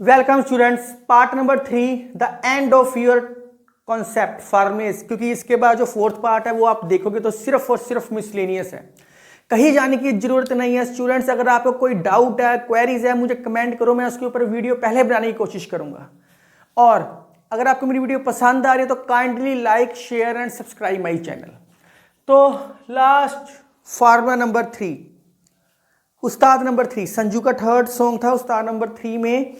Welcome students, part number 3 the end of your concept formulas. क्योंकि इसके बाद जो फोर्थ पार्ट है वो आप देखोगे तो सिर्फ और सिर्फ मिसलेनियस है, कहीं जाने की जरूरत नहीं है। स्टूडेंट्स, अगर आपको कोई डाउट है, क्वेरीज है, मुझे कमेंट करो, मैं उसके ऊपर वीडियो पहले बनाने की कोशिश करूंगा। और अगर आपको मेरी वीडियो पसंद आ रही है तो kindly like, share and subscribe my channel. तो लास्ट फार्मूला नंबर 3, उस्ताद नंबर 3, संजू का थर्ड सॉन्ग था। उस्ताद नंबर 3 में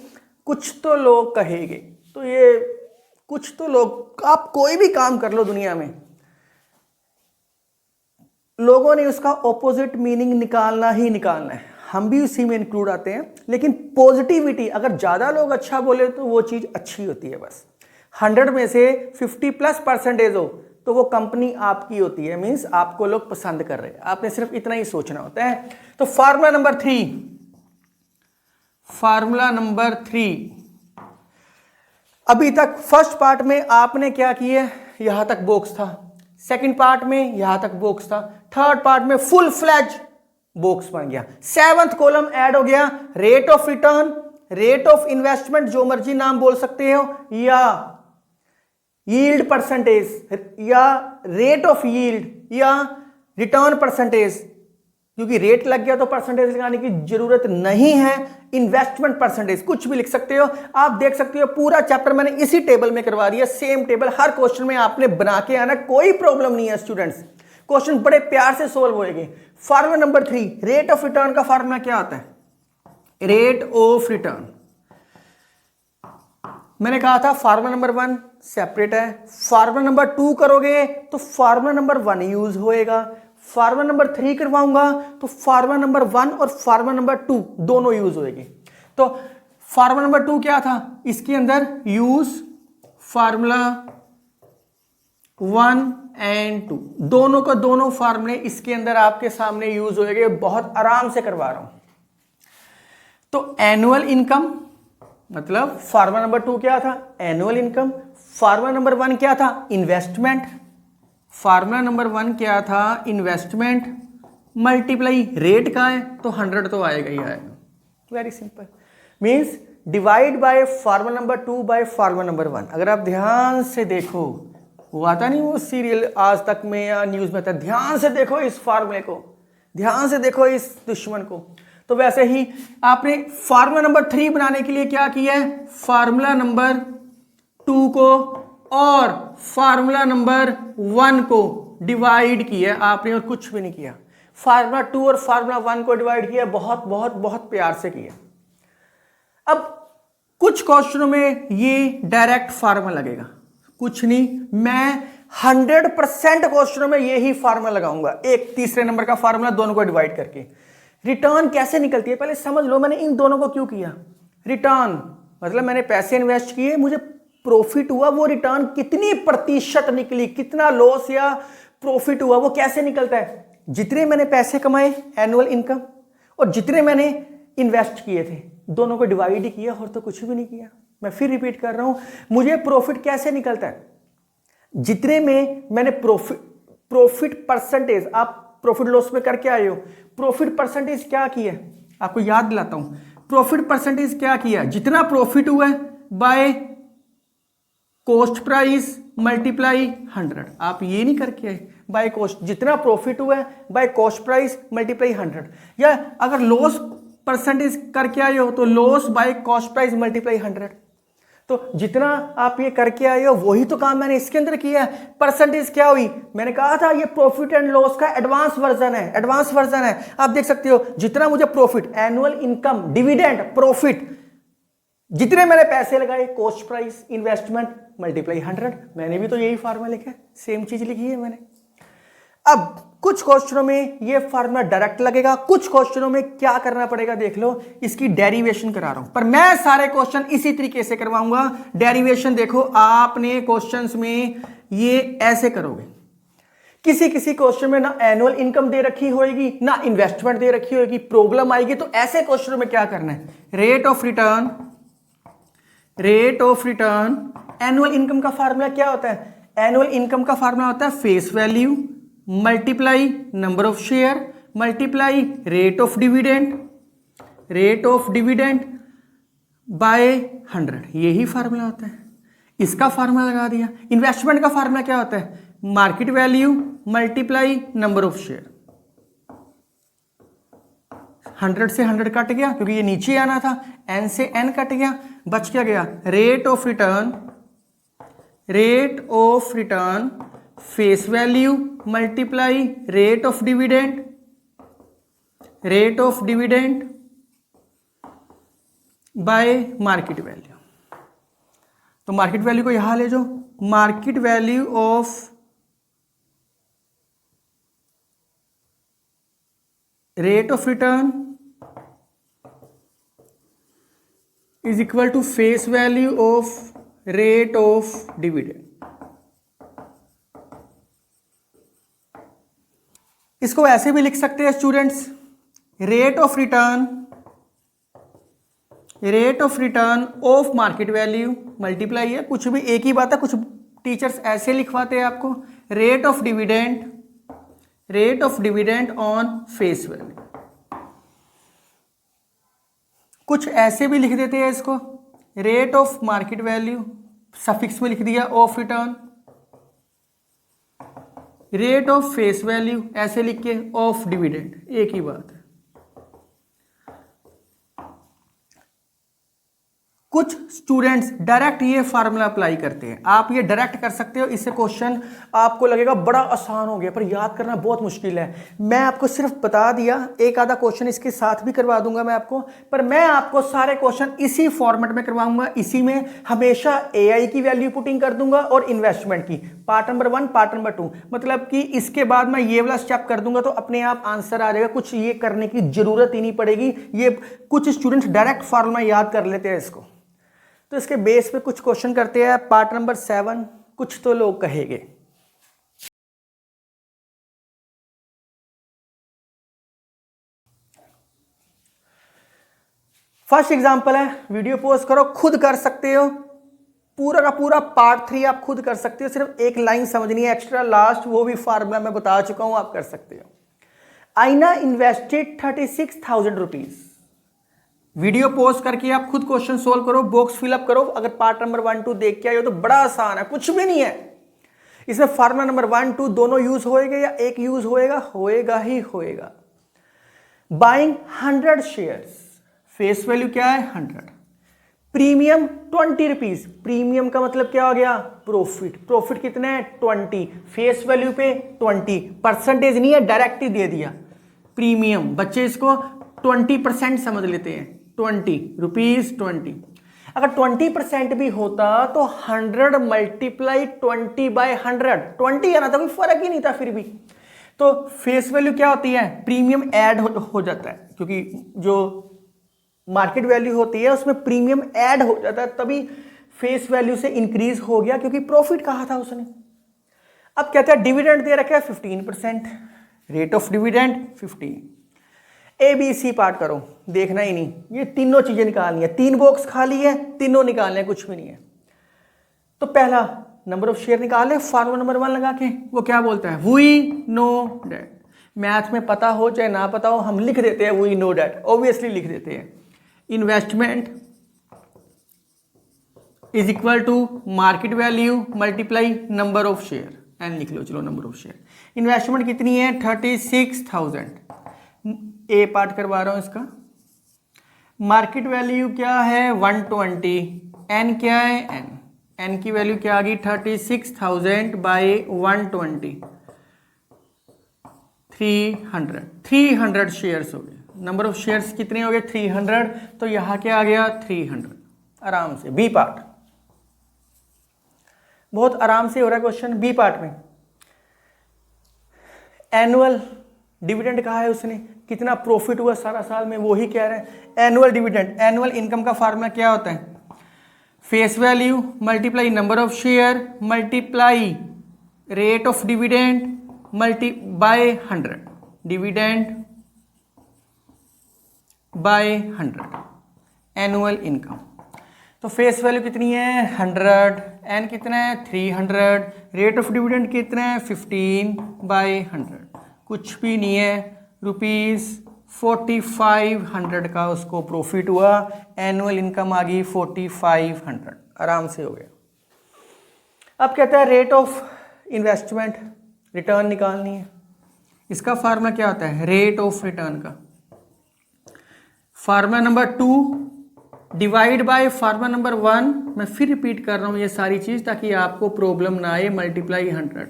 कुछ तो लोग कहेंगे, तो ये कुछ तो लोग, आप कोई भी काम कर लो दुनिया में, लोगों ने उसका ऑपोजिट मीनिंग निकालना ही निकालना है। हम भी उसी में इंक्लूड आते हैं, लेकिन पॉजिटिविटी, अगर ज्यादा लोग अच्छा बोले तो वो चीज अच्छी होती है। बस 100 में से 50+% हो तो वो कंपनी आपकी होती है, मींस आपको लोग पसंद कर रहे हैं। आपने सिर्फ इतना ही सोचना होता है। तो फार्मूला नंबर 3, अभी तक फर्स्ट पार्ट में आपने क्या किया, यहां तक बॉक्स था, सेकंड पार्ट में यहां तक बॉक्स था, थर्ड पार्ट में फुल फ्लैज बॉक्स बन गया। 7th कॉलम ऐड हो गया, rate of return, rate of investment, जो मर्जी नाम बोल सकते हो, या यील्ड परसेंटेज, या रेट ऑफ यील्ड, या रिटर्न परसेंटेज। क्योंकि रेट लग गया तो परसेंटेज लगाने की जरूरत नहीं है। इन्वेस्टमेंट परसेंटेज, कुछ भी लिख सकते हो। आप देख सकते हो पूरा चैप्टर मैंने इसी टेबल में करवा दिया, सेम टेबल हर क्वेश्चन में आपने बना के आना, कोई प्रॉब्लम नहीं है स्टूडेंट्स। क्वेश्चन बड़े प्यार से सोल्व होएंगे। Formula number 3, rate of return का फार्मूला क्या आता है? रेट ऑफ रिटर्न, मैंने कहा था फार्मूला नंबर 1 सेपरेट है। फार्मूला नंबर 2 करोगे तो फार्मूला नंबर 1 यूज होएगा। फार्मूला नंबर 3 करवाऊंगा तो फार्मूला नंबर 1 और फार्मूला नंबर 2 दोनों यूज होएंगे। तो फार्मूला नंबर 2 क्या था? इसके अंदर यूज फार्मूला 1 एंड 2, दोनों का दोनों फार्मूले इसके अंदर आपके सामने यूज होएंगे। बहुत आराम से करवा रहा हूं। तो एनुअल इनकम, मतलब फार्मूला नंबर 2 क्या था? Annual income. फार्मूला नंबर 1 क्या था? इन्वेस्टमेंट। फार्मूला नंबर 1 क्या था? इन्वेस्टमेंट मल्टीप्लाई रेट का है तो 100 तो आएगा ही आएगा। Very simple, means divide by formula number 2 bye formula number 1। अगर आप ध्यान से देखो, वो आता नहीं वो सीरियल आज तक में या न्यूज में था, ध्यान से देखो इस फार्मूले को, ध्यान से देखो इस दुश्मन को। तो वैसे ही आपने फार्मूला नंबर 3 बनाने के लिए क्या किया है? फार्मूला नंबर 2 को और फार्मूला नंबर 1 को डिवाइड किया आपने, और कुछ भी नहीं किया। फार्मूला 2 और फार्मूला 1 को डिवाइड किया, बहुत बहुत बहुत प्यार से किया। अब कुछ क्वेश्चनों में ये डायरेक्ट फार्मूला लगेगा, कुछ नहीं। मैं 100% क्वेश्चनों में यही फार्मूला लगाऊंगा, एक तीसरे नंबर का फार्मूला, दोनों को डिवाइड करके। रिटर्न कैसे निकलती है पहले समझ लो। मैंने इन दोनों को क्यों किया? रिटर्न मतलब मैंने पैसे इन्वेस्ट किए, मुझे प्रॉफिट हुआ, वो रिटर्न कितनी प्रतिशत निकली, कितना लॉस या प्रॉफिट हुआ, वो कैसे निकलता है? जितने मैंने पैसे कमाए एनुअल इनकम, और जितने मैंने इन्वेस्ट किए थे, दोनों को डिवाइड ही किया, और तो कुछ भी नहीं किया। मैं फिर रिपीट कर रहा हूं, मुझे प्रॉफिट कैसे निकलता है? जितने में मैंने प्रॉफिट परसेंटेज, आप प्रॉफिट लॉस में करके आए हो, प्रॉफिट परसेंटेज क्या किया? आपको याद दिलाता हूं, प्रॉफिट परसेंटेज क्या किया? जितना प्रॉफिट हुआ है बाय कॉस्ट प्राइस मल्टीप्लाई 100। आप ये नहीं करके आए बाय कॉस्ट, जितना प्रॉफिट हुआ है बाय कॉस्ट प्राइस मल्टीप्लाई 100। या अगर लॉस परसेंटेज करके आए हो तो loss by cost price multiply 100। तो जितना आप ये करके आए हो वही तो काम मैंने इसके अंदर किया है। परसेंटेज क्या हुई? मैंने कहा था ये प्रॉफिट एंड लॉस का एडवांस वर्जन है, एडवांस वर्जन है। आप देख सकते हो, जितना मुझे profit, annual income, dividend, profit, जितने मैंने पैसे लगाए, कॉस्ट प्राइस इन्वेस्टमेंट मल्टीप्लाई 100। मैंने भी तो यही फार्मूला लिखा है, सेम चीज लिखी है मैंने। अब कुछ क्वेश्चनों में ये फार्मूला डायरेक्ट लगेगा, कुछ क्वेश्चनों में क्या करना पड़ेगा देख लो, इसकी डेरिवेशन करा रहा हूं। पर मैं सारे क्वेश्चन इसी तरीके से करवाऊंगा। डेरिवेशन देखो, आपने क्वेश्चंस में ये ऐसे करोगे। किसी किसी क्वेश्चन में ना एनुअल इनकम दे रखी होगी, ना इन्वेस्टमेंट दे रखी होगी, प्रॉब्लम आएगी। तो ऐसे क्वेश्चनों में क्या करना है? Rate of return, rate of return. Annual income का फार्मूला क्या होता है? एनुअल इनकम का फार्मूला होता है face value multiply number of share multiply rate of dividend, rate of dividend bye 100, यही फार्मूला होता है। इसका फार्मूला लगा दिया। इन्वेस्टमेंट का फार्मूला क्या होता है? Market value multiply number of share. 100 से 100 कट गया क्योंकि ये नीचे आना था, n से n कट गया, बच क्या गया? Rate of return face value multiply rate of dividend by market value. तो मार्केट वैल्यू को यहां ले जाओ, market value of rate of return is equal to face value of rate of dividend. इसको ऐसे भी लिख सकते हैं students, rate of return of market value multiply है, कुछ भी एक ही बात है। कुछ टीचर्स ऐसे लिखवाते हैं आपको, rate of dividend on face value. कुछ ऐसे भी लिख देते हैं इसको, rate of market value suffix में लिख दिया of return, rate of face value ऐसे लिख के ऑफ डिविडेंड, एक ही बात है। कुछ स्टूडेंट्स डायरेक्ट ये फार्मूला अप्लाई करते हैं, आप ये डायरेक्ट कर सकते हो। इससे क्वेश्चन आपको लगेगा बड़ा आसान हो गया, पर याद करना बहुत मुश्किल है। मैं आपको सिर्फ बता दिया, एक आधा क्वेश्चन इसके साथ भी करवा दूंगा मैं आपको, पर मैं आपको सारे क्वेश्चन इसी फॉर्मेट में करवाऊंगा। इसी में हमेशा एआई की वैल्यू पुटिंग कर दूंगा और इन्वेस्टमेंट की, पार्ट नंबर 1 पार्ट नंबर 2, मतलब कि इसके बाद मैं ये वाला स्टेप कर दूंगा तो अपने आप आंसर आ जाएगा, कुछ ये करने की जरूरत ही नहीं पड़ेगी। ये कुछ स्टूडेंट्स डायरेक्ट फार्मूला याद कर लेते हैं इसको, तो इसके बेस पे कुछ क्वेश्चन करते हैं। पार्ट नंबर 7 कुछ तो लोग कहेंगे। फर्स्ट एग्जांपल है, वीडियो पॉज करो, खुद कर सकते हो, पूरा का पूरा पार्ट 3 आप खुद कर सकते हो, सिर्फ एक लाइन समझनी है एक्स्ट्रा लास्ट, वो भी फार्मूला मैं बता चुका हूं, आप कर सकते हो। आईना इन्वेस्टेड 36,000 रुपीज। वीडियो पॉज करके आप खुद क्वेश्चन सोल्व करो, बॉक्स फिलअप करो। अगर पार्ट नंबर 1 2 देख के आए हो तो बड़ा आसान है, कुछ भी नहीं है इसमें। फार्मूला नंबर 1 2 दोनों यूज होएगा या एक यूज होएगा ही होएगा। बाइंग 100 शेयर्स, फेस वैल्यू क्या है 100, प्रीमियम 20 रुपीज। प्रीमियम का मतलब क्या हो गया? प्रॉफिट कितना है 20, फेस वैल्यू पे 20, परसेंटेज नहीं है, डायरेक्ट ही दे दिया प्रीमियम। बच्चे इसको 20% समझ लेते हैं, 20 रुपीज 20। अगर 20% भी होता तो 100 मल्टीप्लाई 20 बाय 100, 20 है ना, तो कोई फर्क ही नहीं था फिर भी। तो फेस वैल्यू क्या होती है? प्रीमियम ऐड हो जाता है, क्योंकि जो मार्केट वैल्यू होती है उसमें प्रीमियम ऐड हो जाता है, तभी फेस वैल्यू से इंक्रीज हो गया, क्योंकि प्रॉफिट कहा था उसने। अब कहते हैं डिविडेंड दे रखा है 15%, rate of dividend 15। ABC part करो, देखना ही नहीं, ये तीनों चीजें निकालनी है। 3 बॉक्स खाली है, तीनों निकालने, कुछ भी नहीं है। तो पहला नंबर ऑफ शेयर निकाल ले, फार्मूला नंबर 1 लगा के। वो क्या बोलता है? We know that. मैथ में पता हो चाहे ना पता हो, हम लिख देते हैं वी नो डैट, ऑब्वियसली लिख देते हैं। Investment is equal to market value multiply number of share, n लिख लो, चलो नंबर ऑफ शेयर। इन्वेस्टमेंट कितनी है? 36,000। ए पार्ट करवा रहा हूं इसका। मार्केट वैल्यू क्या है? 120। एन क्या है? एन की वैल्यू क्या आ गई? 36,000 बाई 120, 300 शेयर्स हो गए। नंबर ऑफ शेयर्स कितने हो गए? 300। तो यहां क्या आ गया? 300। आराम से। बी पार्ट बहुत आराम से हो रहा है क्वेश्चन। बी पार्ट में एनुअल डिविडेंड कहा है उसने, कितना प्रॉफिट हुआ सारा साल में, वो ही कह रहे हैं। एनुअल डिविडेंड, एनुअल इनकम का फार्मूला क्या होता है? Face value multiply number of share multiply rate of dividend bye 100, dividend by 100, annual income. तो फेस वैल्यू कितनी है? 100, एन कितना है? 300, रेट ऑफ डिविडेंड कितना है? 15 बाय 100, कुछ भी नहीं है, रुपीज 4500 का उसको प्रॉफिट हुआ, एनुअल इनकम आ गई 4500, आराम से हो गया। अब कहता है रेट ऑफ इन्वेस्टमेंट, रिटर्न निकालनी है। इसका फार्मूला क्या होता है? रेट ऑफ रिटर्न का formula number 2 divide by formula number 1। मैं फिर रिपीट कर रहा हूं ये सारी चीज ताकि आपको प्रॉब्लम ना आए। मल्टीप्लाई 100।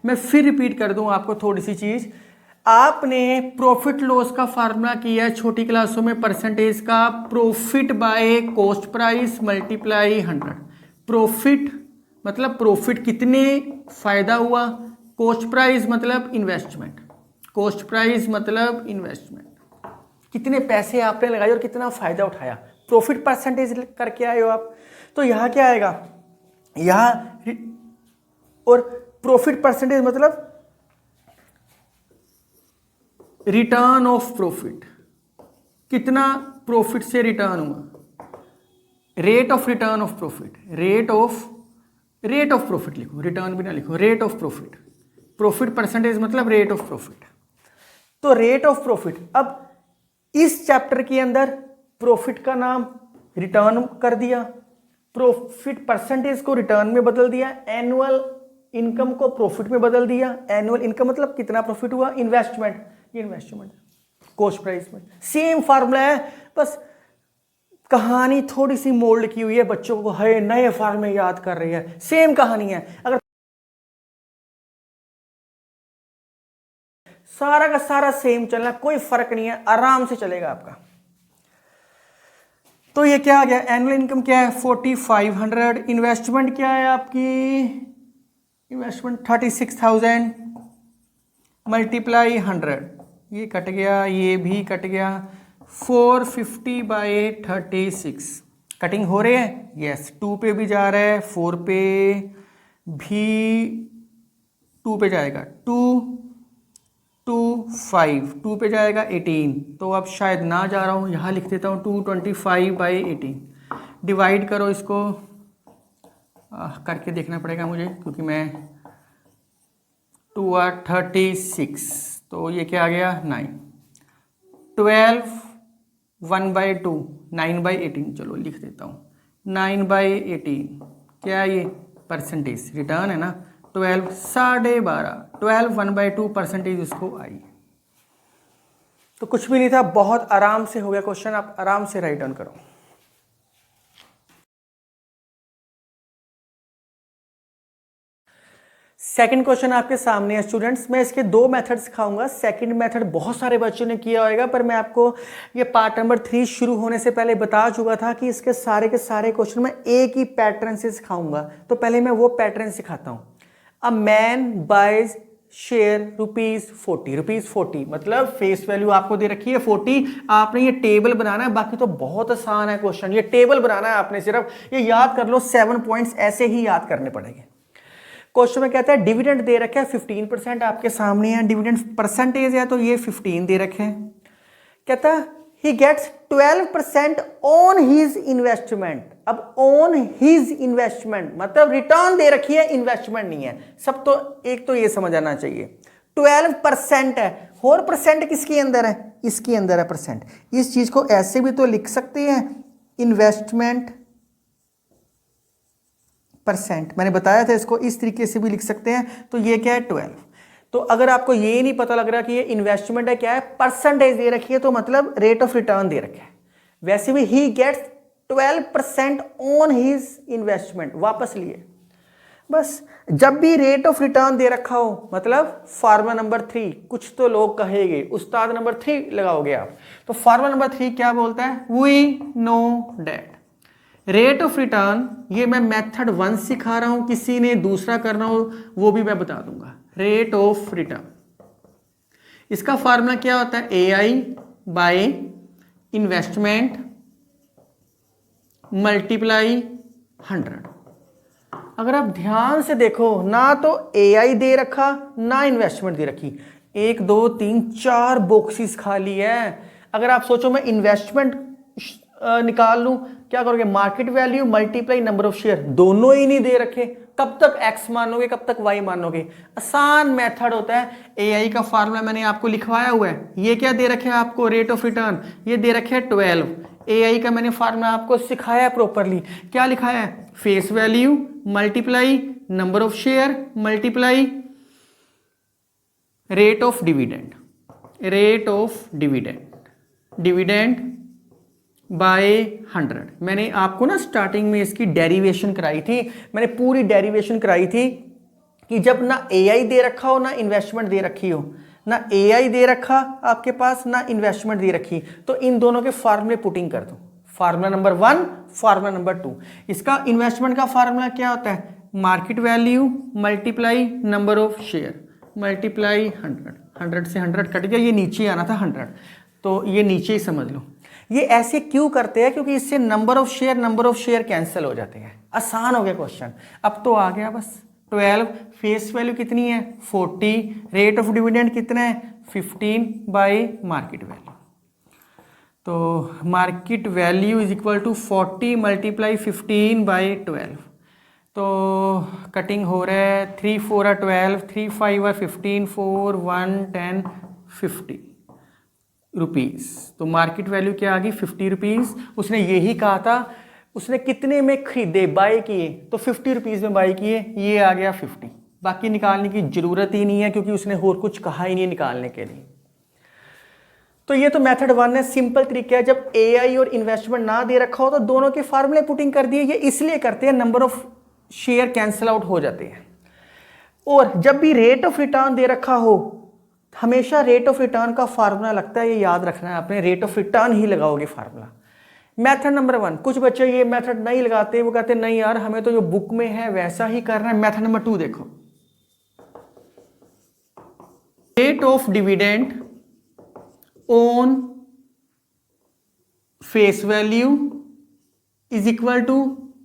मैं फिर रिपीट कर दूं आपको थोड़ी सी चीज। आपने प्रॉफिट लॉस का फार्मूला किया है छोटी क्लासों में, परसेंटेज का, profit by cost price multiply 100। Profit मतलब प्रॉफिट कितने फायदा हुआ, कॉस्ट प्राइस मतलब इन्वेस्टमेंट, कॉस्ट प्राइस मतलब इन्वेस्टमेंट, कितने पैसे आपने लगाए और कितना फायदा उठाया, प्रॉफिट परसेंटेज करके आए हो आप। तो यहां क्या आएगा, यहां और प्रॉफिट परसेंटेज मतलब रिटर्न ऑफ प्रॉफिट, कितना प्रॉफिट से रिटर्न हुआ, rate of return of profit, rate of profit लिखो, रिटर्न भी ना लिखो, rate of profit, profit percentage मतलब रेट ऑफ प्रॉफिट। तो रेट ऑफ प्रॉफिट, अब इस चैप्टर के अंदर प्रॉफिट का नाम रिटर्न कर दिया, प्रॉफिट परसेंटेज को रिटर्न में बदल दिया, एनुअल इनकम को प्रॉफिट में बदल दिया। एनुअल इनकम मतलब कितना प्रॉफिट हुआ, इन्वेस्टमेंट, ये इन्वेस्टमेंट, कॉस्ट प्राइस में सेम फार्मूला है, बस कहानी थोड़ी सी मोल्ड की हुई है, बच्चों को है नए फार्मूले याद कर रही है, सेम कहानी है। अगर सारा का सारा सेम चलना, कोई फर्क नहीं है, आराम से चलेगा आपका। तो ये क्या आ गया, एनुअल इनकम क्या है 4500, इन्वेस्टमेंट क्या है आपकी, इन्वेस्टमेंट 36,000 मल्टीप्लाई 100, ये कट गया, ये भी कट गया, 450 बाई 36। कटिंग हो रही है, यस, 2 पे भी जा रहा है, 4 पे भी 2 पे जाएगा, 2 2 5, 2 पे जाएगा 18, तो अब शायद ना जा रहा हूँ, यहाँ लिख देता हूँ 225 बाई 18। डिवाइड करो इसको, करके देखना पड़ेगा मुझे क्योंकि मैं 2 और 36, तो ये क्या आ गया 9, 12 1/2 9/18, चलो लिख देता हूँ 9/18, क्या ये परसेंटेज रिटर्न है ना, 12 12.5, 12 1/2 परसेंटेज उसको आई। तो कुछ भी नहीं था, बहुत आराम से हो गया क्वेश्चन, आप आराम से राइट डाउन करो। सेकंड क्वेश्चन आपके सामने है स्टूडेंट्स, मैं इसके 2 मेथड सिखाऊंगा। सेकंड मेथड बहुत सारे बच्चों ने किया होगा, पर मैं आपको ये पार्ट नंबर 3 शुरू होने से पहले बता चुका था कि इसके सारे के सारे क्वेश्चन मैं एक ही पैटर्न से सिखाऊंगा। तो पहले मैं वो पैटर्न सिखाता हूं। अ मैन बाइज शेयर ₹40 मतलब फेस वैल्यू आपको दे रखी है 40, आपने ये टेबल बनाना है, बाकी तो बहुत आसान है क्वेश्चन, ये टेबल बनाना है आपने, सिर्फ ये याद कर लो, 7 पॉइंट्स ऐसे ही याद करने पड़ेंगे। क्वेश्चन में कहता है डिविडेंड दे रखा है 15%, आपके सामने है, डिविडेंड परसेंटेज है तो ये 15 दे रखे हैं। कहता है ही गेट्स 12% ऑन हिज इन्वेस्टमेंट। अब ऑन हिज इन्वेस्टमेंट मतलब रिटर्न दे रखी है, इन्वेस्टमेंट नहीं है। सब तो एक तो ये समझ आना चाहिए, 12% है, और परसेंट किसके अंदर है, इसके अंदर है परसेंट। इस चीज को ऐसे भी तो लिख सकते हैं, इन्वेस्टमेंट परसेंट, मैंने बताया था इसको इस तरीके से भी लिख सकते हैं। तो ये क्या है 12। तो अगर आपको ये नहीं पता लग रहा कि ये इन्वेस्टमेंट है क्या है, परसेंटेज दे रखी है तो मतलब रेट ऑफ रिटर्न दे रखा है। वैसे भी he gets 12% on his investment, वापस लिए। बस जब भी रेट ऑफ रिटर्न दे रखा हो मतलब फार्मूला नंबर 3, कुछ तो लोग कहेंगे उस्ताद नंबर 3 लगाओगे आप, तो फार्मूला नंबर 3 क्या बोलता है, we know that rate of return, ये मैं मेथड 1 सिखा रहा हूं, किसी ने दूसरा करना हो वो भी मैं बता दूंगा। रेट ऑफ रिटर्न, इसका फार्मूला क्या होता है, AI बाय इन्वेस्टमेंट मल्टीप्लाई 100। अगर आप ध्यान से देखो, ना तो AI दे रखा ना इन्वेस्टमेंट दे रखी, 1 2 3 4 बॉक्सेस खाली है। अगर आप सोचो मैं इन्वेस्टमेंट निकाल लूं क्या करोगे, market value multiply number of share, दोनों ही नहीं दे रखे, कब तक x मानोगे कब तक y मानोगे। आसान मेथड होता है। AI का फार्मूला मैंने आपको लिखवाया हुआ है। ये क्या दे रखे है आपको, रेट ऑफ रिटर्न, ये दे रखे है 12। AI का मैंने फार्मूला आपको सिखाया प्रॉपरली। क्या लिखाया है, face value multiply number of share multiply rate of dividend, rate of dividend bye 100। मैंने आपको ना स्टार्टिंग में इसकी डेरिवेशन कराई थी, मैंने पूरी डेरिवेशन कराई थी कि जब ना AI दे रखा हो ना इन्वेस्टमेंट दे रखी हो, ना AI दे रखा आपके पास ना इन्वेस्टमेंट दे रखी, तो इन दोनों के फार्मूले पुटिंग कर दो। Formula number 1, formula number 2। इसका इन्वेस्टमेंट का फार्मूला क्या होता है, market value multiply number of share multiply 100 से 100 कट गया, ये नीचे आना था 100, तो ये नीचे ही समझ लो। ये ऐसे क्यों करते हैं, क्योंकि इससे नंबर ऑफ शेयर कैंसिल हो जाते हैं। आसान हो गया क्वेश्चन। अब तो आ गया बस 12, फेस वैल्यू कितनी है 40, रेट ऑफ डिविडेंड कितना है 15 बाय मार्केट वैल्यू। तो market value is equal to 40 multiply 15 by 12। तो कटिंग हो रहा है 3 4 12, 3 5 15, 4 1 10 50 रुपीज़। तो मार्केट वैल्यू क्या आ गई 50 रुपीज़। उसने यही कहा था, उसने कितने में खरीदे बाय किए, तो 50 रुपीज़ में बाय किए, ये आ गया 50। बाकी निकालने की ज़रूरत ही नहीं है क्योंकि उसने और कुछ कहा ही नहीं निकालने के लिए। तो ये तो मेथड 1 है, सिंपल तरीका है। जब AI और इन्वेस्टमेंट ना दे रखा हो तो दोनों के फार्मूले पुटिंग कर दिए। ये इसलिए करते हैं, number of share cancel out हो जाते हैं। और जब भी रेट ऑफ रिटर्न दे रखा हो, हमेशा रेट ऑफ रिटर्न का फार्मूला लगता है, ये याद रखना है आपने, रेट ऑफ रिटर्न ही लगाओगे फार्मूला। मेथड नंबर 1, कुछ बच्चे ये मेथड नहीं लगाते, वो कहते नहीं यार हमें तो जो बुक में है वैसा ही करना है। मेथड नंबर 2 देखो, rate of dividend on face value is equal to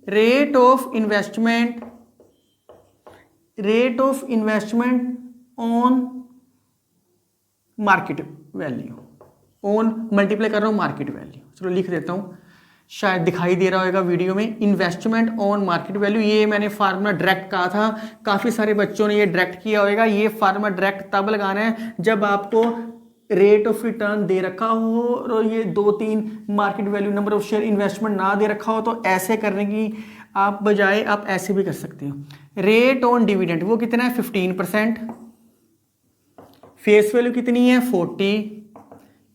rate of investment on market value, on multiply कर रहा हूं मार्केट वैल्यू। चलो लिख देता हूं, शायद दिखाई दे रहा होगा वीडियो में, इन्वेस्टमेंट ऑन मार्केट वैल्यू। ये मैंने फार्मूला डायरेक्ट कहा था, काफी सारे बच्चों ने ये डायरेक्ट किया होगा। ये फार्मूला डायरेक्ट तब लगाना है जब आपको रेट ऑफ रिटर्न दे रखा हो और ये 2-3 market value number of share investment ना दे रखा हो, तो ऐसे करने की आप बजाय आप ऐसे भी कर सकते हो। रेट ऑन डिविडेंड वो कितना है 15%, फेस वैल्यू कितनी है 40,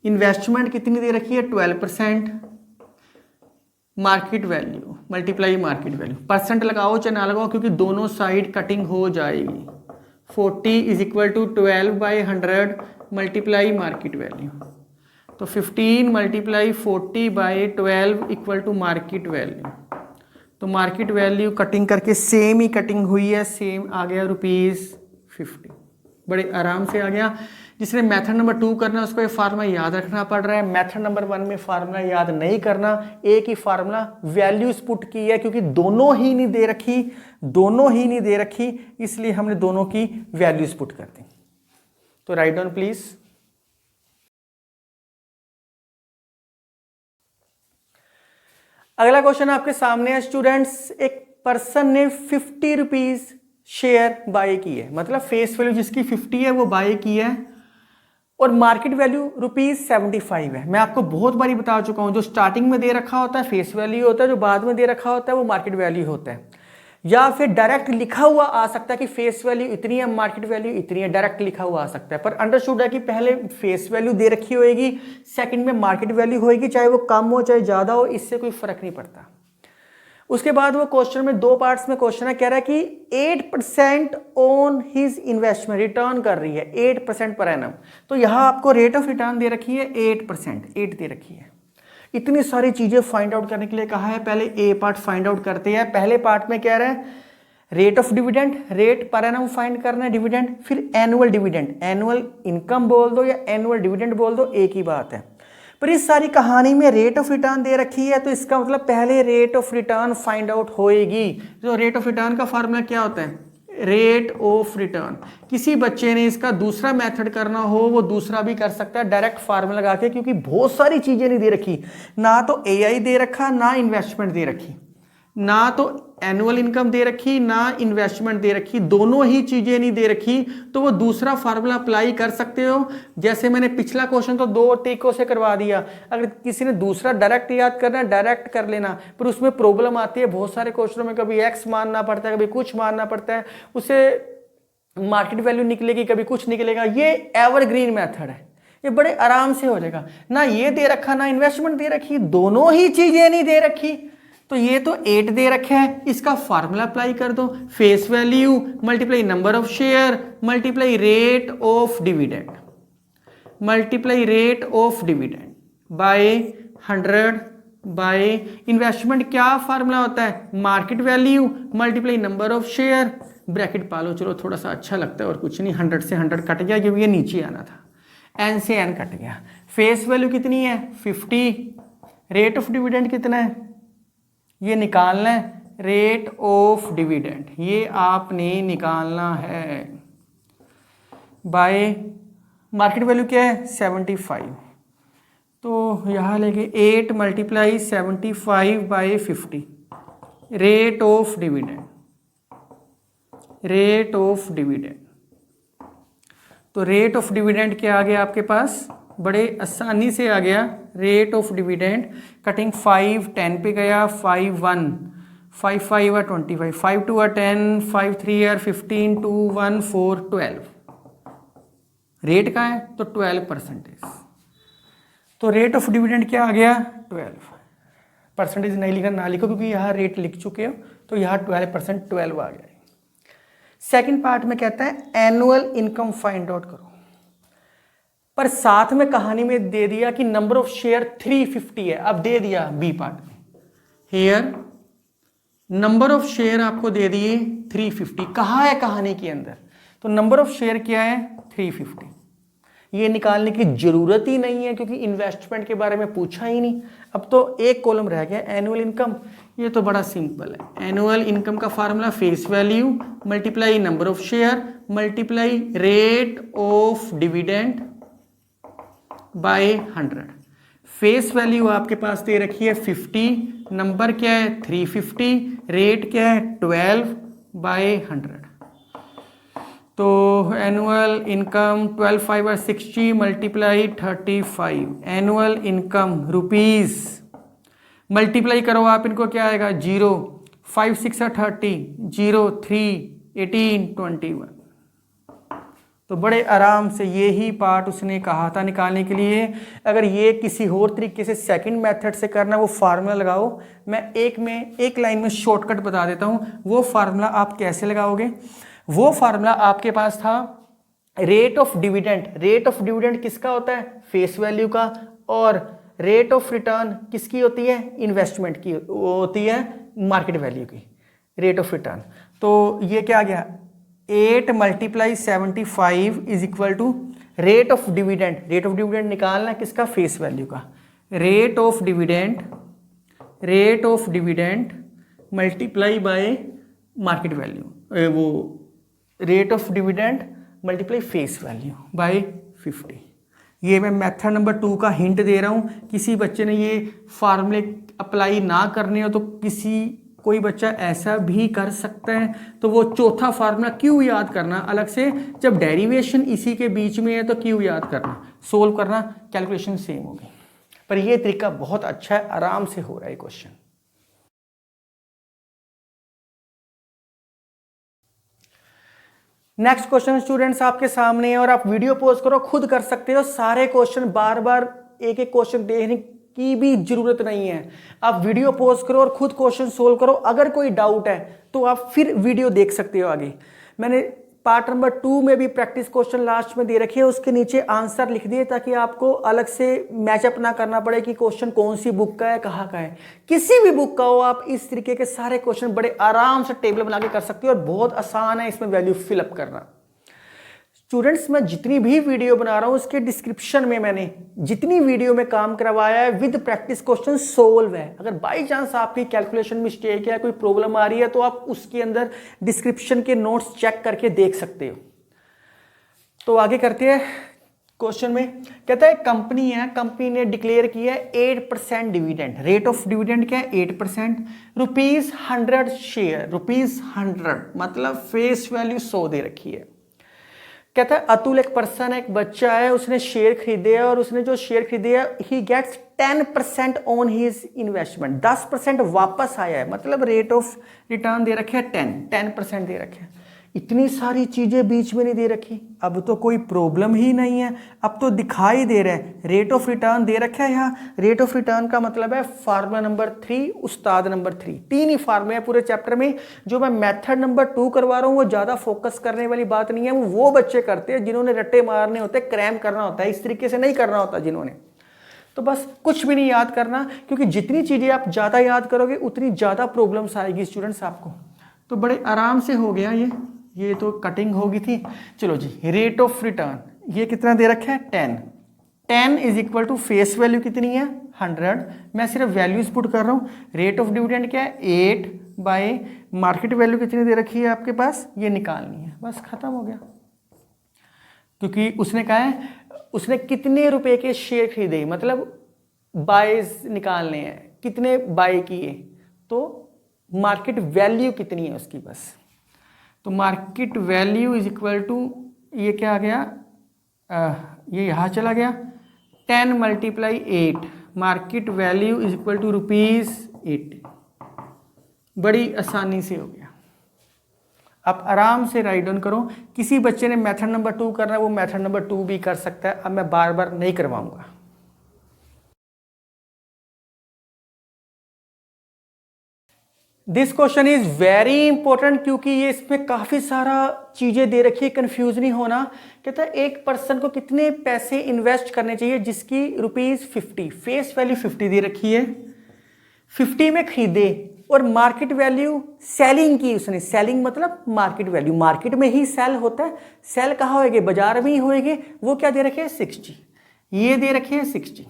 इन्वेस्टमेंट कितनी दे रखी है 12%, market value multiply market value, percent लगाओ चाहे ना लगाओ क्योंकि दोनों साइड कटिंग हो जाएगी। 40 is equal to 12 by 100 multiply market value, तो 15 multiply 40 by 12 equal to market value. तो मार्केट वैल्यू कटिंग करके सेम ही कटिंग हुई है, सेम आ गया ₹50, बड़े आराम से आ गया। जिसने मेथड नंबर 2 करना है उसको ये फार्मूला याद रखना पड़ रहा है। मेथड नंबर 1 में फार्मूला याद नहीं करना, एक ही फार्मूला वैल्यूज पुट की है क्योंकि दोनों ही नहीं दे रखी, इसलिए हमने दोनों की वैल्यूज पुट कर दी। तो राइट डाउन प्लीज। अगला क्वेश्चन आपके सामने है स्टूडेंट्स, एक पर्सन ने 50 रुपीज शेयर बाय की है, मतलब फेस वैल्यू जिसकी 50 है वो बाय की है और मार्केट वैल्यू ₹75 है। मैं आपको बहुत बारी बता चुका हूं, जो स्टार्टिंग में दे रखा होता है फेस वैल्यू होता है, जो बाद में दे रखा होता है वो मार्केट वैल्यू होता है। या फिर डायरेक्ट लिखा हुआ आ सकता है कि फेस वैल्यू इतनी है मार्केट वैल्यू इतनी है, डायरेक्ट लिखा हुआ आ सकता है। पर अंडरस्टूड है कि पहले फेस वैल्यू दे रखी होगी, सेकंड में मार्केट वैल्यू होगी, चाहे वो कम हो चाहे ज्यादा हो, इससे कोई फर्क नहीं पड़ता। उसके बाद वो क्वेश्चन में 2 पार्ट्स में क्वेश्चन है, कह रहा है कि 8% ऑन हिज इन्वेस्टमेंट रिटर्न कर रही है 8% पर एनम। तो यहां आपको रेट ऑफ रिटर्न दे रखी है 8%, 8 दे रखी है। इतनी सारी चीजें फाइंड आउट करने के लिए कहा है, पहले ए पार्ट फाइंड आउट करते हैं। पहले पार्ट में कह रहे हैं rate of dividend, rate per annum find करना है डिविडेंड, फिर एनुअल डिविडेंड, एनुअल इनकम बोल दो या एनुअल डिविडेंड बोल दो, एक ही बात है। पर इस सारी कहानी में रेट ऑफ रिटर्न दे रखी है, तो इसका मतलब पहले rate of return find out होएगी। तो रेट ऑफ रिटर्न का फार्मूला क्या होता है, रेट ऑफ रिटर्न। किसी बच्चे ने इसका दूसरा मेथड करना हो वो दूसरा भी कर सकता है डायरेक्ट फार्मूला लगा के, क्योंकि बहुत सारी चीजें नहीं दे रखी, ना तो एआई दे रखा, ना इन्वेस्टमेंट दे रखी, ना तो एनुअल इनकम दे रखी, ना इन्वेस्टमेंट दे रखी, दोनों ही चीजें नहीं दे रखी, तो वो दूसरा फार्मूला अप्लाई कर सकते हो। जैसे मैंने पिछला क्वेश्चन तो 2 तरीकों से करवा दिया, अगर किसी ने दूसरा डायरेक्ट याद करना डायरेक्ट कर लेना, पर उसमें प्रॉब्लम आती है बहुत सारे क्वेश्चनों में, कभी एक्स मानना पड़ता है, कभी कुछ मानना पड़ता है, उसे मार्केट वैल्यू निकलेगी, कभी कुछ निकलेगा। ये एवरग्रीन मेथड है, ये बड़े आराम से हो जाएगा। ना ये दे रखा ना इन्वेस्टमेंट दे रखी, दोनों ही चीजें नहीं दे रखी, तो ये तो 8 दे रखे है, इसका फार्मूला अप्लाई कर दो, face value multiply number of share multiply rate of dividend, multiply rate of dividend bye 100 by investment. क्या फार्मूला होता है? Market value multiply number of share, bracket पालो, चलो थोड़ा सा अच्छा लगता है और कुछ नहीं, 100 से 100 कट गया क्योंकि ये नीचे आना था, n से n कट गया। फेस वैल्यू कितनी है? 50। रेट ऑफ डिविडेंड कितना है? ये निकालना है, रेट ऑफ डिविडेंड ये आपने निकालना है बाय मार्केट वैल्यू क्या है? 75। तो यहाँ लेंगे 8 multiply 75 by 50, rate of dividend, rate of dividend. तो रेट ऑफ डिविडेंड क्या आ गया आपके पास? बड़े आसानी से आ गया, रेट ऑफ डिविडेंड कटिंग 5 10 पे गया, 5 1 5 5 और 25, 5 2 और 10, 5 3 और 15, 2 1 4 12। रेट का है तो 12%। तो रेट ऑफ डिविडेंड क्या आ गया? 12%। नहीं लिखा ना लिखो, क्योंकि यहाँ रेट लिख चुके हो, तो यहाँ 12% 12 आ गया। सेकंड पार्ट में कहता है एनुअल इनकम फाइंड आउट करो, पर साथ में कहानी में दे दिया कि नंबर ऑफ शेयर 350 है। अब दे दिया बी पार्ट में, हेयर नंबर ऑफ शेयर आपको दे दिए 350, कहा है कहानी के अंदर, तो नंबर ऑफ शेयर क्या है? 350। ये निकालने की जरूरत ही नहीं है क्योंकि इन्वेस्टमेंट के बारे में पूछा ही नहीं। अब तो एक कॉलम रह गया एनुअल इनकम, ये तो बड़ा सिंपल है। एनुअल इनकम का formula face value multiply number of share multiply rate of dividend bye 100। Face value आपके पास दे रखी है 50, नंबर क्या है? 350, रेट क्या है? 12 बाय 100। तो एनुअल इनकम 12 5 और 60 multiply 35, annual income rupees multiply करो आप, इनको क्या आएगा? 0 5 6 और 30, 0 3 18 21। तो बड़े आराम से ये ही पार्ट उसने कहा था निकालने के लिए। अगर ये किसी और तरीके से सेकंड मेथड से करना, वो फार्मूला लगाओ। मैं एक लाइन में शॉर्टकट बता देता हूँ, वो फार्मूला आप कैसे लगाओगे। वो फार्मूला आपके पास था rate of dividend. Rate of dividend किसका होता है? फेस वैल्यू का। और रेट ऑफ रिटर्न किसकी होती है? इन्वेस्टमेंट की होती है, मार्केट वैल्यू की रेट ऑफ रिटर्न। तो ये क्या आ गया? 8 multiply 75 is equal to rate of dividend. Rate of dividend निकालना किसका? फेस वैल्यू का। Rate of dividend multiply by market value, वो rate of dividend multiply face value by 50। ये मैं मेथड नंबर 2 का हिंट दे रहा हूँ। किसी बच्चे ने ये फार्मूले अप्लाई ना करने हो तो कोई बच्चा ऐसा भी कर सकता है। तो वो चौथा फार्मूला क्यों याद करना अलग से, जब डेरिवेशन इसी के बीच में है तो क्यों याद करना, सोल्व करना, कैलकुलेशन सेम होगी। पर ये तरीका बहुत अच्छा है, आराम से हो रहा है क्वेश्चन। नेक्स्ट क्वेश्चन स्टूडेंट्स आपके सामने है और आप वीडियो पॉज करो, खुद कर सकते हो सारे क्वेश्चन। बार बार एक एक क्वेश्चन देखने की भी जरूरत नहीं है। आप वीडियो पॉज करो और खुद क्वेश्चन सोल्व करो। अगर कोई डाउट है तो आप फिर वीडियो देख सकते हो आगे। मैंने पार्ट नंबर 2 में भी प्रैक्टिस क्वेश्चन लास्ट में दे रखे हैं, उसके नीचे आंसर लिख दिए ताकि आपको अलग से मैचअप ना करना पड़े कि क्वेश्चन कौन सी बुक का है, कहाँ का है। किसी भी बुक का हो, आप इस तरीके के सारे क्वेश्चन बड़े आराम से टेबल बना के कर सकते हो और बहुत आसान है इसमें वैल्यू फिलअप करना। स्टूडेंट्स मैं जितनी भी वीडियो बना रहा हूं उसके डिस्क्रिप्शन में मैंने जितनी वीडियो में काम करवाया है विद प्रैक्टिस क्वेश्चन सोल्व है। अगर बाई चांस आपकी कैलकुलेशन मिस्टेक है, कोई प्रॉब्लम आ रही है, तो आप उसके अंदर डिस्क्रिप्शन के नोट्स चेक करके देख सकते हो। तो आगे करते हैं क्वेश्चन में। कहता है कंपनी है, कंपनी ने डिक्लेयर किया है 8% डिविडेंड। रेट ऑफ डिविडेंड क्या है? 8%। ₹100 शेयर, ₹100 मतलब फेस वैल्यू 100 दे रखी है। कहता है अतुल एक पर्सन है, एक बच्चा है, उसने शेयर खरीदे है और उसने जो शेयर खरीदे है ही गेट्स 10% ऑन हिज इन्वेस्टमेंट। 10% वापस आया है, मतलब रेट ऑफ रिटर्न दे रखे है 10% दे रखे हैं। इतनी सारी चीजें बीच में नहीं दे रखी। अब तो कोई प्रॉब्लम ही नहीं है, अब तो दिखाई दे रहा है रेट ऑफ रिटर्न दे रखा है। यहाँ रेट ऑफ रिटर्न का मतलब है फार्मूला नंबर 3 उस्ताद नंबर 3। 3 ही फार्मूले हैं पूरे चैप्टर में। जो मैं मेथड नंबर 2 करवा रहा हूँ वो ज्यादा फोकस करने वाली बात नहीं है। वो बच्चे करते हैं जिन्होंने रट्टे मारने होते, क्रैम करना होता है, इस तरीके से नहीं करना होता जिन्होंने। तो बस कुछ भी नहीं याद करना, क्योंकि जितनी चीजें आप ज्यादा याद करोगे उतनी ज्यादा प्रॉब्लम्स आएगी स्टूडेंट्स आपको। तो बड़े आराम से हो गया ये तो कटिंग होगी थी। चलो जी, रेट ऑफ रिटर्न ये कितना दे रखा है? 10 is equal to face value कितनी है? 100। मैं सिर्फ वैल्यूज पुट कर रहा हूँ। रेट ऑफ डिविडेंड क्या है? 8 बाय मार्केट वैल्यू कितनी दे रखी है आपके पास, ये निकालनी है। बस खत्म हो गया, क्योंकि उसने कहा है उसने कितने रुपए के शेयर खरीदे, मतलब बाइज निकालने हैं, कितने बाय किए, तो मार्केट वैल्यू कितनी है उसकी। बस तो market value is equal to ये क्या आ गया, ये यहाँ चला गया 10 × 8। Market value is equal to ₹80। बड़ी आसानी से हो गया। आप आराम से राइट डाउन करो। किसी बच्चे ने मेथड नंबर 2 करना है वो मेथड नंबर 2 भी कर सकता है। अब मैं बार बार नहीं करवाऊंगा। This question is very important, क्योंकि ये इसमें काफी सारा चीजें दे रखी है, कंफ्यूज नहीं होना। कहता है एक पर्सन को कितने पैसे इन्वेस्ट करने चाहिए जिसकी ₹50, फेस वैल्यू 50 दे रखी है, 50 में खरीदे और मार्केट वैल्यू सेलिंग की उसने। सेलिंग मतलब मार्केट वैल्यू, मार्केट में ही सेल होता है। सेल कहाँ होएगी? बाजार में ही होएगी। वो क्या दे रखे है? 60। ये दे रखे है 60।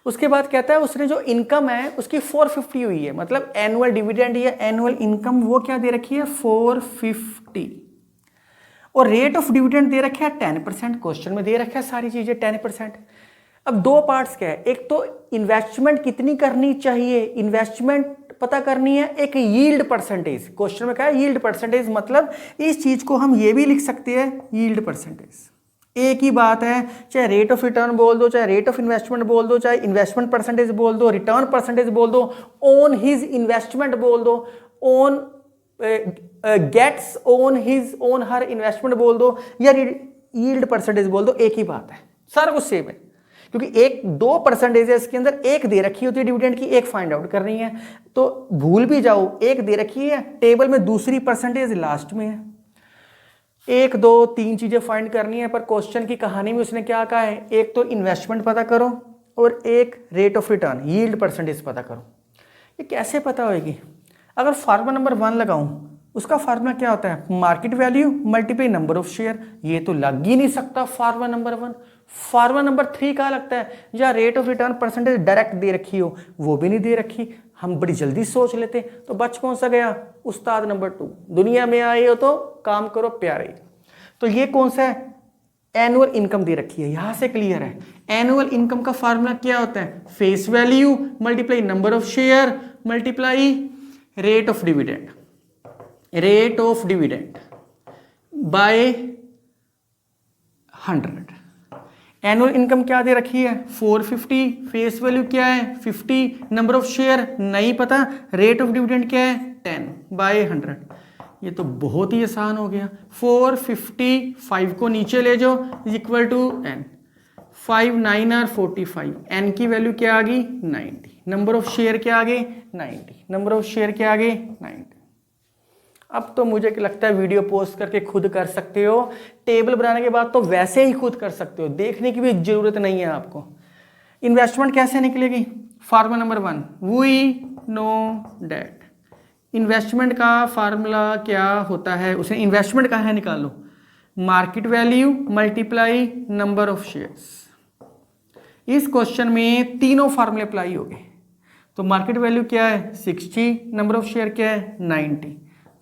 उसके बाद कहता है उसने जो इनकम है उसकी 450 हुई है, मतलब एनुअल डिविडेंड या एनुअल इनकम वो क्या दे रखी है? 450। और रेट ऑफ डिविडेंड दे रखा है 10%। क्वेश्चन में दे रखा है सारी चीजें 10%। अब दो पार्ट्स क्या है, एक तो इन्वेस्टमेंट कितनी करनी चाहिए, इन्वेस्टमेंट पता करनी है, एक यील्ड परसेंटेज। क्वेश्चन में क्या है? Yield percentage. मतलब इस चीज को हम ये भी लिख सकते हैं यील्ड परसेंटेज। एक ही बात है, चाहे रेट ऑफ रिटर्न बोल दो, चाहे रेट ऑफ इन्वेस्टमेंट बोल दो, चाहे इन्वेस्टमेंट परसेंटेज बोल दो, रिटर्न परसेंटेज बोल दो, ऑन हिज इन्वेस्टमेंट बोल दो, on gets on his on her investment बोल दो, या यील्ड परसेंटेज बोल दो, एक ही बात है, सारा कुछ सेम है। क्योंकि एक 2% है इसके अंदर, एक दे रखी होती है डिविडेंड की, एक फाइंड आउट करनी है। तो भूल भी जाओ, एक दे रखी है टेबल में, दूसरी परसेंटेज लास्ट में है। 1, 2, 3 चीजें फाइंड करनी है, पर क्वेश्चन की कहानी में उसने क्या कहा है? एक तो इन्वेस्टमेंट पता करो और एक rate of return yield percentage पता करो। ये कैसे पता होगी? अगर फार्मूला नंबर 1 लगाऊं, उसका फार्मूला क्या होता है? Market value multiply number of share. ये तो लग ही नहीं सकता फार्मूला नंबर 1। फार्मूला नंबर 3 क्या लगता है? या rate of return percentage direct दे रखी हो, वो भी नहीं दे रखी। हम बड़ी जल्दी सोच लेते, तो बच कौन सा गया? उस्ताद नंबर 2। दुनिया में आए हो तो काम करो प्यारे। तो ये कौन सा है? एनुअल इनकम दे रखी है, यहां से क्लियर है। एनुअल इनकम का फार्मूला क्या होता है? Face value multiply number of share multiply rate of dividend, rate of dividend bye 100। Annual income क्या दे रखी है? 450। फेस वैल्यू क्या है? 50। नंबर ऑफ शेयर नहीं पता। रेट ऑफ डिविडेंड क्या है? 10 बाय 100। ये तो बहुत ही आसान हो गया। 450, 5 को नीचे ले जाओ, is equal to n। 5 9 are 45। n की वैल्यू क्या आ गई? 90। नंबर ऑफ शेयर क्या आ गए? 90। नंबर ऑफ शेयर क्या आ गए? 90। अब तो मुझे लगता है वीडियो पोस्ट करके खुद कर सकते हो। टेबल बनाने के बाद तो वैसे ही खुद कर सकते हो, देखने की भी जरूरत नहीं है आपको। इन्वेस्टमेंट कैसे निकलेगी? Formula number 1, we know that. Investment का फार्मूला क्या होता है? उसे इन्वेस्टमेंट कहाँ है निकालो। Market value multiply number of shares. इस क्वेश्चन में तीनों फार्मूले अप्लाई हो गए। तो मार्केट वैल्यू क्या है 60, नंबर ऑफ शेयर क्या है 90,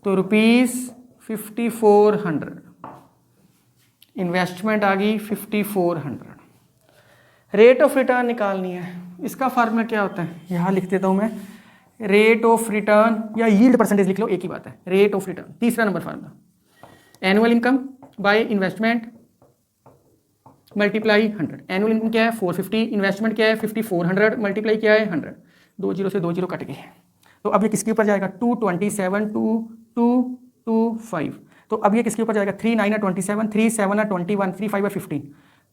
तो ₹5400, इन्वेस्टमेंट आ गई 5400। रेट ऑफ रिटर्न निकालनी है। इसका फार्मूला क्या होता है, यहाँ लिख देता हूँ मैं, रेट ऑफ रिटर्न या यील्ड परसेंटेज लिख लो, एक ही बात है। रेट ऑफ रिटर्न तीसरा number formula, annual income by investment multiply 100। Annual income क्या है 450, इन्वेस्टमेंट क्या है 5400, मल्टीप्लाई क्या है 100। 2 जीरो से 2 जीरो कट गए। तो अब ये किसके ऊपर जाएगा 227, 2225। तो अब ये किसके ऊपर जाएगा 3 9 27, 3 7 21, 3 5 15।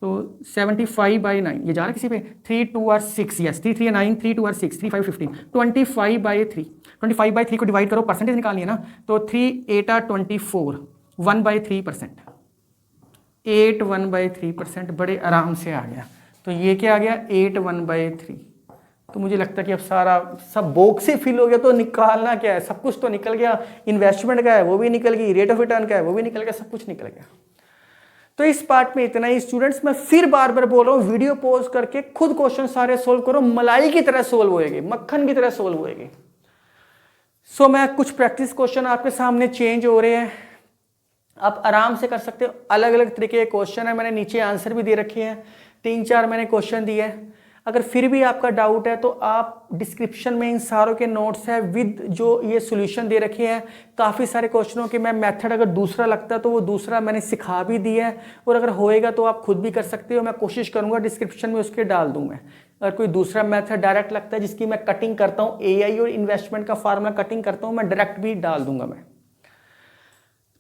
तो 75/9 ये जा रहा है किसी पे, 3 2 6, यस 3 3 9, 3 2 6, 3 5 15, 25/3। 25/3 को डिवाइड करो, परसेंटेज निकालनी है ना, तो 3 8 24, 1/3%, 8 1/3%, बड़े आराम से आ गया। तो ये क्या आ गया 8 1/3। तो मुझे लगता है कि अब सारा सब बॉक्स ही फिल हो गया। तो निकालना क्या है, सब कुछ तो निकल गया। इन्वेस्टमेंट का है वो भी निकल गई, रेट ऑफ रिटर्न का है वो भी निकल गया, सब कुछ निकल गया। तो इस पार्ट में इतना ही स्टूडेंट्स। मैं फिर बार बार बोल रहा हूँ, वीडियो पॉज करके खुद क्वेश्चन सारे सोल्व करो, मलाई की तरह सोल्व होएंगे, मक्खन की तरह सोल्व होएंगे। सो मैं कुछ प्रैक्टिस क्वेश्चन आपके सामने चेंज हो रहे हैं, आप आराम से कर सकते हो। अलग अलग तरीके के क्वेश्चन है, मैंने नीचे आंसर भी दे रखे हैं, 3-4 मैंने क्वेश्चन दिए हैं। अगर फिर भी आपका डाउट है तो आप डिस्क्रिप्शन में इन सारों के नोट्स है विद जो ये सॉल्यूशन दे रखे हैं। काफ़ी सारे क्वेश्चनों के मैं मेथड अगर दूसरा लगता है तो वो दूसरा मैंने सिखा भी दिया है, और अगर होएगा तो आप खुद भी कर सकते हो। मैं कोशिश करूंगा डिस्क्रिप्शन में उसके डाल दूं मैं। अगर कोई दूसरा मेथड डायरेक्ट लगता है जिसकी मैं कटिंग करता हूँ, AI और इन्वेस्टमेंट का फार्मूला कटिंग करता हूँ, मैं डायरेक्ट भी डाल दूंगा मैं।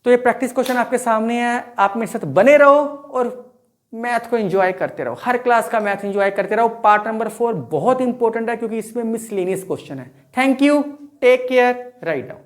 तो ये प्रैक्टिस क्वेश्चन आपके सामने है, आप मेरे साथ बने रहो और मैथ को एंजॉय करते रहो। हर क्लास का मैथ एंजॉय करते रहो। पार्ट नंबर 4 बहुत इंपॉर्टेंट है क्योंकि इसमें मिसलेनियस क्वेश्चन है। Thank you, take care, write down.